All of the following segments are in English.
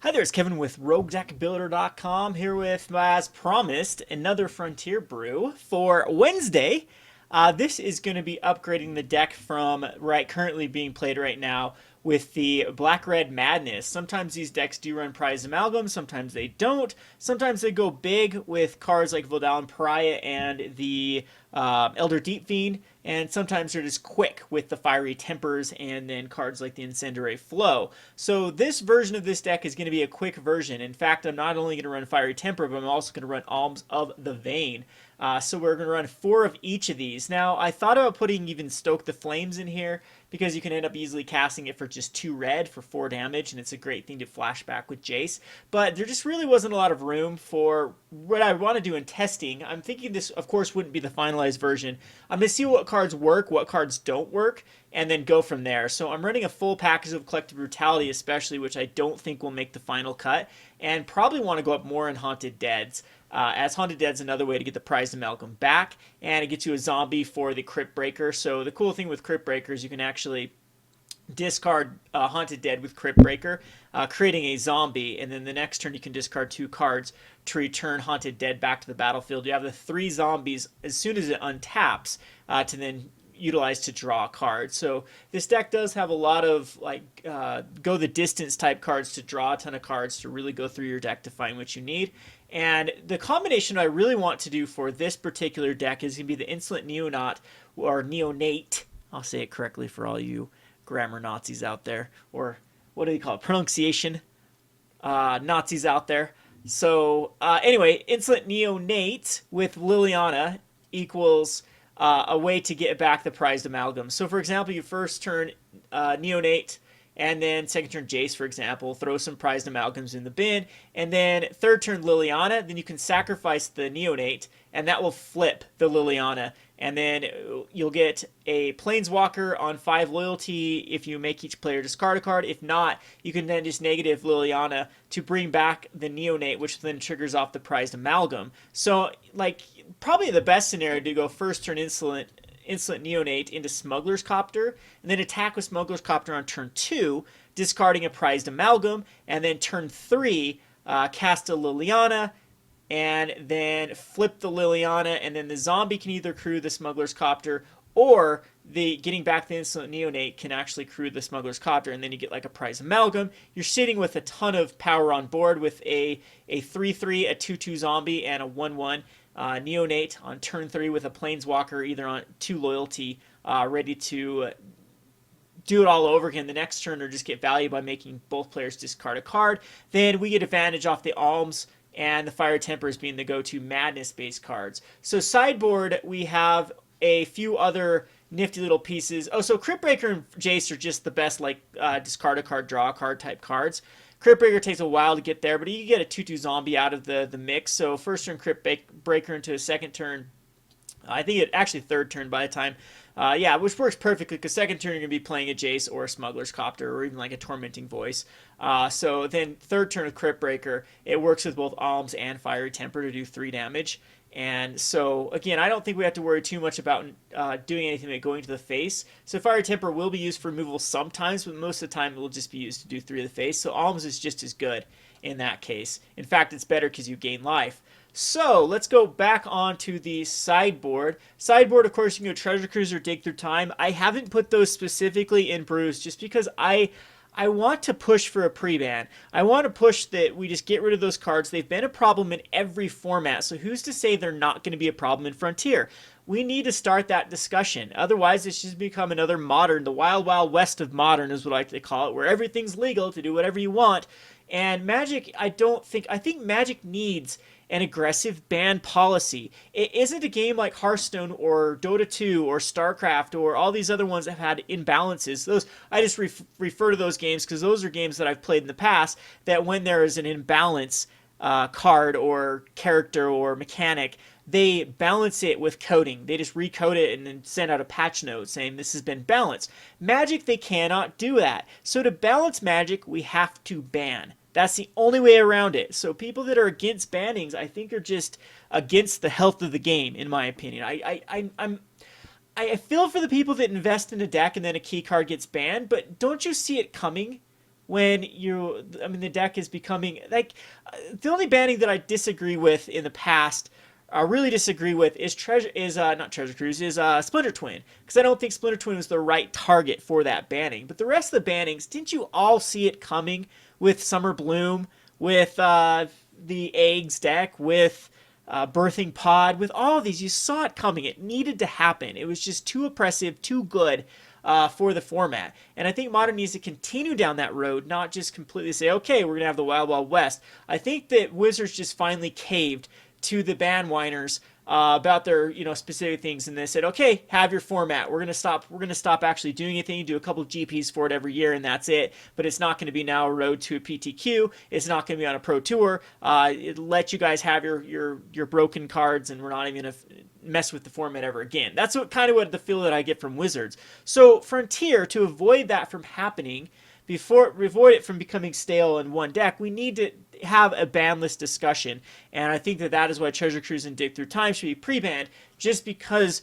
Hi there, it's Kevin with RogueDeckBuilder.com here with, as promised, another Frontier brew for Wednesday. This is going to be upgrading the deck from currently being played right now with the Black Red Madness. Sometimes these decks do run Prize Amalgam, sometimes they don't. Sometimes they go big with cards like Voldalin Pariah and the Elder Deep Fiend, and sometimes they're just quick with the Fiery Tempers and then cards like the Incendiary Flow. So this version of this deck is going to be a quick version. In fact, I'm not only going to run Fiery Temper, but I'm also going to run Alms of the Vein. So we're going to run 4 of each of these. Now, I thought about putting even Stoke the Flames in here because you can end up easily casting it for just 2 red for 4 damage, and it's a great thing to flashback with Jace. But there just really wasn't a lot of room for what I want to do in testing. I'm thinking this, of course, wouldn't be the finalized version. I'm going to see what cards work, what cards don't work, and then go from there. So I'm running a full package of Collective Brutality especially, which I don't think will make the final cut, and probably want to go up more in Haunted Deads. As Haunted Dead's another way to get the Prized Amalgam back, and it gets you a zombie for the Crypt Breaker. So the cool thing with Crypt Breaker is you can actually discard Haunted Dead with Crypt Breaker, creating a zombie, and then the next turn you can discard 2 cards to return Haunted Dead back to the battlefield. You have the 3 zombies as soon as it untaps to then utilize to draw a card. So this deck does have a lot of go the distance type cards to draw a ton of cards to really go through your deck to find what you need. And the combination I really want to do for this particular deck is going to be the Insolent Neonaut, or Neonate. I'll say it correctly for all you grammar Nazis out there, or what do they call it? Pronunciation Nazis out there. So anyway, Insolent Neonate with Liliana equals a way to get back the Prized Amalgam. So for example, you first turn Neonate, and then second turn Jace, for example, throw some Prized Amalgams in the bin, and then third turn Liliana, then you can sacrifice the Neonate, and that will flip the Liliana, and then you'll get a Planeswalker on 5 loyalty if you make each player discard a card. If not, you can then just negative Liliana to bring back the Neonate, which then triggers off the Prized Amalgam. So, probably the best scenario to go first turn Insolent Neonate into Smuggler's Copter, and then attack with Smuggler's Copter on turn 2, discarding a Prized Amalgam, and then turn 3, cast a Liliana, and then flip the Liliana, and then the zombie can either crew the Smuggler's Copter, or the getting back the Insolent Neonate can actually crew the Smuggler's Copter, and then you get like a Prized Amalgam. You're sitting with a ton of power on board with a 3/3, a 2/2 zombie, and a 1/1 Neonate on turn 3 with a Planeswalker either on 2 loyalty, ready to do it all over again the next turn, or just get value by making both players discard a card. Then we get advantage off the Alms and the Fire Tempers being the go-to Madness-based cards. So sideboard, we have a few other nifty little pieces. Oh, so Crypt Breaker and Jace are just the best discard a card, draw a card type cards. Crypt Breaker takes a while to get there, but you can get a 2/2 zombie out of the mix. So first turn Crypt Breaker into a second turn. I think it actually third turn by the time. Which works perfectly because second turn you're going to be playing a Jace or a Smuggler's Copter or even like a Tormenting Voice. So then third turn with Crypt Breaker, it works with both Alms and Fiery Temper to do 3 damage. And so, again, I don't think we have to worry too much about doing anything like going to the face. So Fiery Temper will be used for removal sometimes, but most of the time it will just be used to do 3 of the face. So Alms is just as good in that case. In fact, it's better because you gain life. So let's go back onto the sideboard. Sideboard, of course, you can go Treasure Cruiser, Dig Through Time. I haven't put those specifically in brews just because I want to push for a pre-ban. I want to push that we just get rid of those cards. They've been a problem in every format, so who's to say they're not going to be a problem in Frontier? We need to start that discussion. Otherwise, it's just become another Modern. The wild, wild west of Modern is what I like to call it, where everything's legal to do whatever you want. And Magic, I think Magic needs an aggressive ban policy. It isn't a game like Hearthstone or Dota 2 or StarCraft or all these other ones that have had imbalances. Those I just refer to those games because those are games that I've played in the past that when there is an imbalance card or character or mechanic, they balance it with coding. They just recode it and then send out a patch note saying this has been balanced. Magic, they cannot do that. So to balance Magic, we have to ban. That's the only way around it. So people that are against bannings, I think, are just against the health of the game, in my opinion. I feel for the people that invest in a deck and then a key card gets banned, but don't you see it coming when I mean, the deck is becoming like the only banning that I disagree with in the past. I really disagree with is not Treasure Cruise is Splinter Twin, because I don't think Splinter Twin was the right target for that banning. But the rest of the bannings, didn't you all see it coming with Summer Bloom, with the Eggs deck, with Birthing Pod, with all of these? You saw it coming. It needed to happen. It was just too oppressive, too good for the format. And I think Modern needs to continue down that road, not just completely say, okay, we're going to have the Wild Wild West. I think that Wizards just finally caved to the ban whiners about their specific things, and they said, okay, have your format. We're gonna stop actually doing anything. Do a couple of GPs for it every year, and that's it. But it's not going to be now a road to a PTQ. It's not going to be on a pro tour. It let you guys have your broken cards, and we're not even gonna mess with the format ever again. That's what the feel that I get from Wizards. So Frontier, to avoid that from happening, avoid it from becoming stale in one deck, we need to have a banless discussion. And I think that is why Treasure Cruise and Dig Through Time should be pre-banned, just because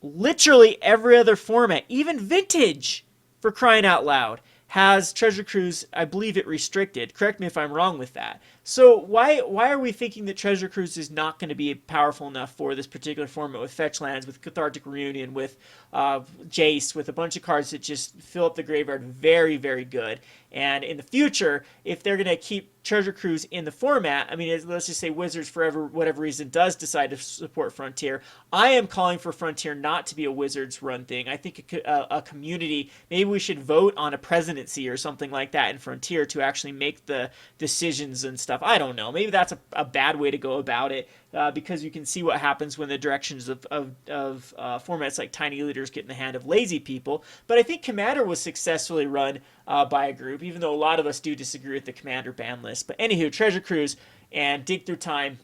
literally every other format, even Vintage, for crying out loud, has Treasure Cruise, I believe it restricted. Correct me if I'm wrong with that. So why are we thinking that Treasure Cruise is not going to be powerful enough for this particular format with Fetch Lands, with Cathartic Reunion, with Jace, with a bunch of cards that just fill up the graveyard very, very good? And in the future, if they're going to keep Treasure Cruise in the format, I mean, let's just say Wizards, for whatever reason, does decide to support Frontier. I am calling for Frontier not to be a Wizards run thing. I think a community, maybe we should vote on a presidency or something like that in Frontier to actually make the decisions and stuff. I don't know. Maybe that's a bad way to go about it, because you can see what happens when the directions of formats like Tiny Leaders get in the hand of lazy people. But I think Commander was successfully run by a group, even though a lot of us do disagree with the Commander ban list. But anywho, Treasure Cruise and Dig Through Time,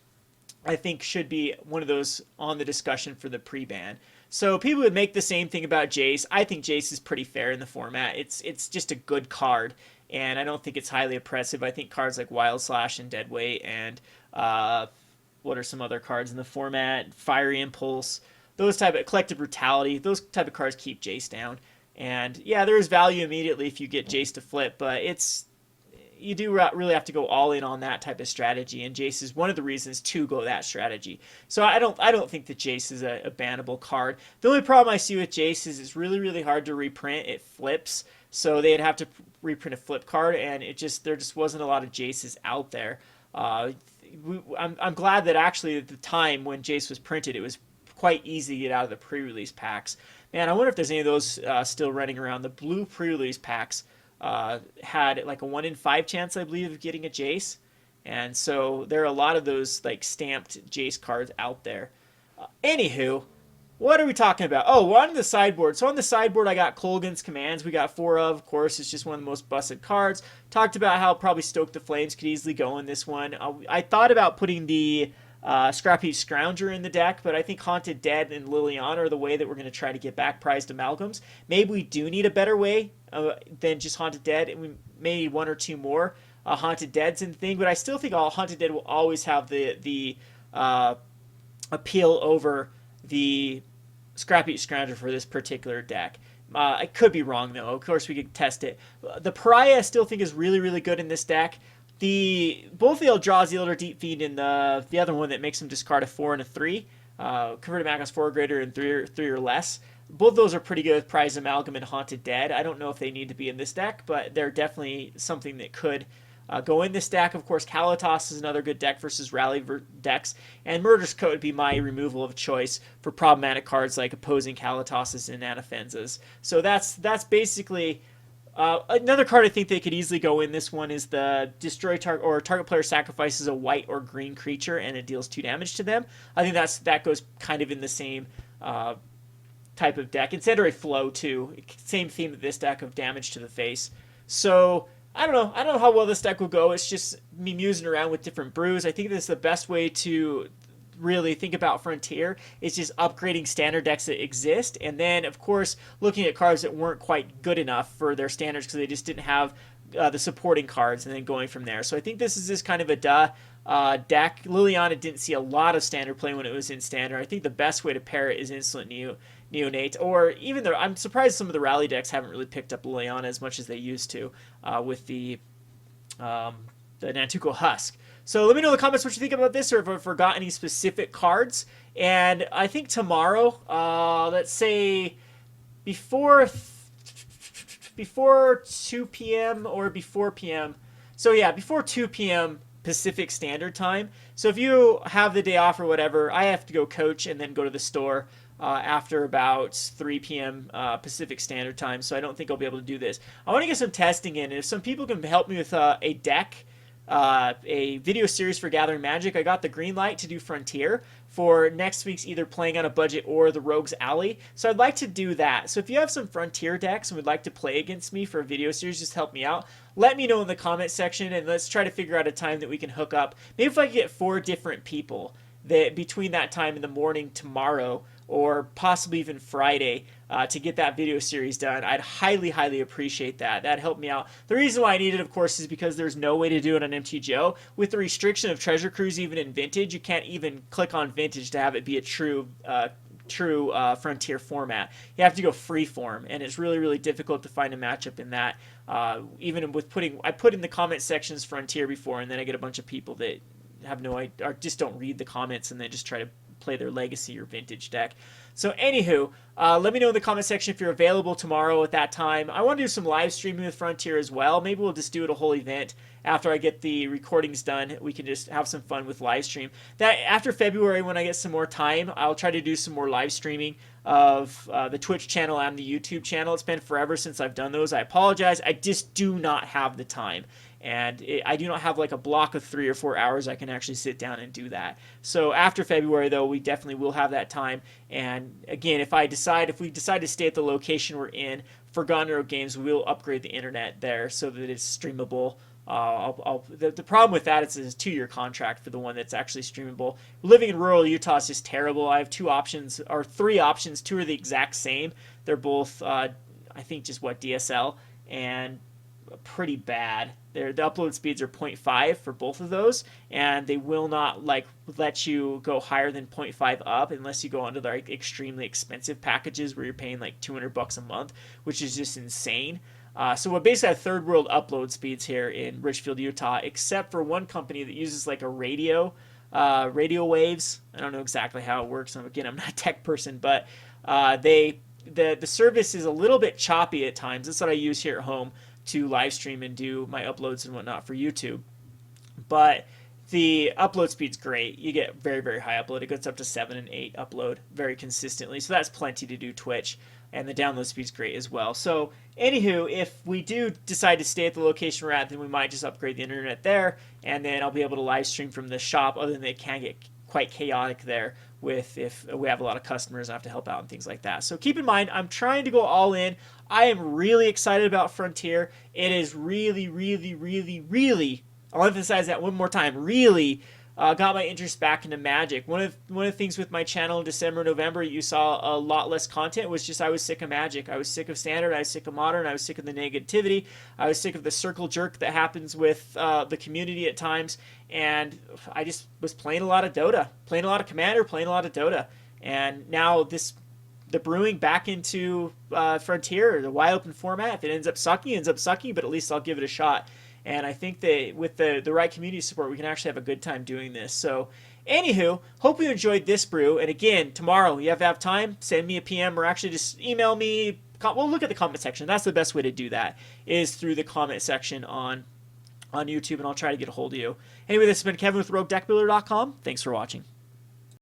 I think, should be one of those on the discussion for the pre-ban. So people would make the same thing about Jace. I think Jace is pretty fair in the format. It's just a good card, and I don't think it's highly oppressive. I think cards like Wild Slash and Deadweight and what are some other cards in the format? Fiery Impulse, those type of Collective Brutality, those type of cards keep Jace down. And yeah, there is value immediately if you get Jace to flip, but you do really have to go all in on that type of strategy, and Jace is one of the reasons to go that strategy. So I don't think that Jace is a bannable card. The only problem I see with Jace is it's really, really hard to reprint. It flips, so they'd have to reprint a flip card, and there just wasn't a lot of Jaces out there. I'm glad that actually at the time when Jace was printed, it was quite easy to get out of the pre-release packs. Man, I wonder if there's any of those still running around. The blue pre-release packs had like a 1 in 5 chance, I believe, of getting a Jace. And so there are a lot of those like stamped Jace cards out there. Anywho, what are we talking about? Oh, we're on the sideboard. So on the sideboard, I got Kolaghan's Commands. We got 4 of course. It's just one of the most busted cards. Talked about how probably Stoke the Flames could easily go in this one. I thought about putting the Scrappy Scrounger in the deck, but I think Haunted Dead and Liliana are the way that we're going to try to get back prized amalgams. Maybe we do need a better way than just Haunted Dead, and we may need 1 or 2 more Haunted Deads in the thing, but I still think Haunted Dead will always have the appeal over the Scrappy Scrounger for this particular deck. I could be wrong, though. Of course, we could test it. The Pariah I still think is really, really good in this deck. Both the Eldrazi Elder Deep Fiend and the other one that makes him discard a 4 and a 3, converted mana cost 4 or greater and 3 or less. Both those are pretty good with Prize Amalgam and Haunted Dead. I don't know if they need to be in this deck, but they're definitely something that could go in this deck. Of course, Kalatos is another good deck versus Rally decks, and Murder's Coat would be my removal of choice for problematic cards like opposing Kalatoses and Anafenzas. So that's basically another card I think they could easily go in. This one is the destroy target, or target player sacrifices a white or green creature and it deals 2 damage to them. I think that goes kind of in the same type of deck. Incendiary Flow too, same theme of this deck of damage to the face. So I don't know how well this deck will go. It's just me musing around with different brews. I think this is the best way to really think about Frontier. It's just upgrading standard decks that exist, and then of course looking at cards that weren't quite good enough for their standards because they just didn't have the supporting cards, and then going from there. So I think this is just kind of a deck. Liliana didn't see a lot of standard play when it was in standard. I think the best way to pair it is Insolent Neonate, or even though I'm surprised some of the rally decks haven't really picked up Liliana as much as they used to with um, the Nantuko Husk. So let me know in the comments what you think about this, or if I forgot any specific cards. And I think tomorrow, let's say before 2 p.m. or before p.m. So yeah, before 2 p.m. Pacific Standard Time. So if you have the day off or whatever, I have to go coach and then go to the store after about 3 p.m. Pacific Standard Time. So I don't think I'll be able to do this. I want to get some testing in. And if some people can help me with a deck, a video series for Gathering Magic, I got the green light to do Frontier for next week's either Playing on a Budget or the Rogue's Alley. So I'd like to do that. So if you have some Frontier decks and would like to play against me for a video series, just help me out. Let me know in the comment section, and let's try to figure out a time that we can hook up. Maybe if I can get 4 different people that between that time in the morning tomorrow, or possibly even Friday, to get that video series done, I'd highly, highly appreciate that. That'd help me out. The reason why I need it, of course, is because there's no way to do it on MTGO. With the restriction of Treasure Cruise, even in Vintage, you can't even click on Vintage to have it be a true Frontier format. You have to go freeform, and it's really, really difficult to find a matchup in that. Even with I put in the comment sections Frontier before, and then I get a bunch of people that have no idea, or just don't read the comments, and they just try to play their Legacy or Vintage deck. So anywho, let me know in the comment section if you're available tomorrow at that time. I want to do some live streaming with Frontier as well. Maybe we'll just do it a whole event after I get the recordings done. We can just have some fun with live stream. That after February, when I get some more time, I'll try to do some more live streaming of the Twitch channel and the YouTube channel. It's been forever since I've done those. I apologize. I just do not have the time. And I do not have like a block of 3 or 4 hours I can actually sit down and do that. So after February, though, we definitely will have that time. And again, if we decide to stay at the location we're in for Forgotten Road Games, we will upgrade the internet there so that it's streamable. The problem with that is it's a 2-year contract for the one that's actually streamable. Living in rural Utah is just terrible. I have 2 options, or 3 options. 2 are the exact same. They're both, I think, just DSL, and pretty bad. The upload speeds are 0.5 for both of those, and they will not let you go higher than 0.5 up unless you go onto the extremely expensive packages where you're paying like $200 a month, which is just insane. So we basically have third world upload speeds here in Richfield, Utah, except for one company that uses like a radio waves. I don't know exactly how it works. Again, I'm not a tech person, but the service is a little bit choppy at times. That's what I use here at home to live stream and do my uploads and whatnot for YouTube. But the upload speed's great. You get very, very high upload. It goes up to 7 and 8 upload very consistently. So that's plenty to do Twitch. And the download speed's great as well. So anywho, if we do decide to stay at the location we're at, then we might just upgrade the internet there. And then I'll be able to live stream from the shop, other than it can get quite chaotic there if we have a lot of customers and I have to help out and things like that. So keep in mind, I'm trying to go all in. I am really excited about Frontier. It is really, really, really, really, I'll emphasize that one more time, really got my interest back into Magic. One of the things with my channel in December, November, you saw a lot less content, was just I was sick of Magic. I was sick of Standard. I was sick of Modern. I was sick of the negativity. I was sick of the circle jerk that happens with the community at times. And I just was playing a lot of Dota, playing a lot of Commander, playing a lot of Dota. And now the brewing back into Frontier, the wide open format. If it ends up sucking, it ends up sucking, but at least I'll give it a shot. And I think that with the right community support, we can actually have a good time doing this. So anywho, hope you enjoyed this brew. And again, tomorrow, you have to have time, send me a PM, or actually just email me. Well, look at the comment section. That's the best way to do that, is through the comment section on YouTube, and I'll try to get a hold of you. Anyway, this has been Kevin with RogueDeckBuilder.com. Thanks for watching.